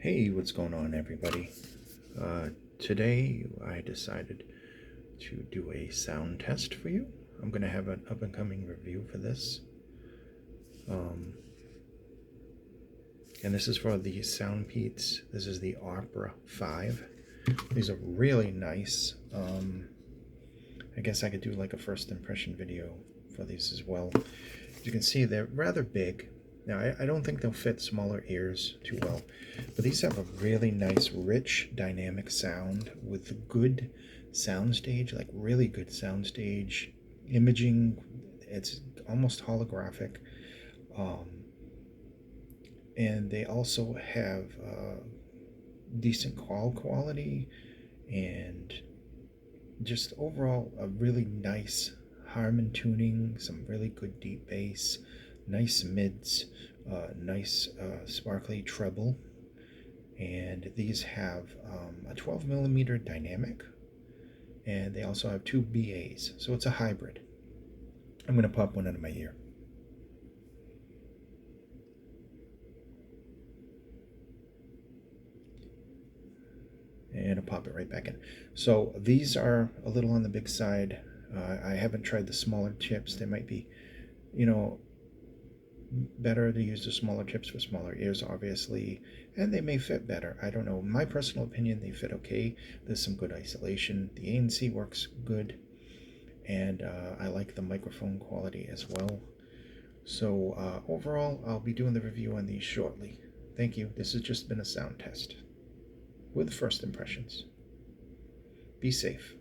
Hey, what's going on, everybody? Today I decided to do a sound test for you. I'm going to have an up and coming review for this. Um, and this is for the Soundpeats. This is the Opera 5. These are really nice. I guess I could do like a first impression video for these as well. As you can see, they're rather big. Now, I don't think they'll fit smaller ears too well, but these have a really nice, rich, dynamic sound with good soundstage, like really good soundstage imaging. It's almost holographic. Um, and they also have decent call quality and just overall a really nice harmon tuning, some really good deep bass, nice mids, nice sparkly treble, and these have a 12 millimeter dynamic, and they also have two BAs, so it's a hybrid. I'm going to pop one out of my ear. And I'll pop it right back in. So these are a little on the big side. I haven't tried the smaller chips. They might be, you know, better to use the smaller chips for smaller ears, obviously, and they may fit better. I don't know. In my personal opinion, they fit okay. There's some good isolation. The ANC works good, and I like the microphone quality as well. So overall, I'll be doing the review on these shortly. Thank you. This has just been a sound test with first impressions. Be safe.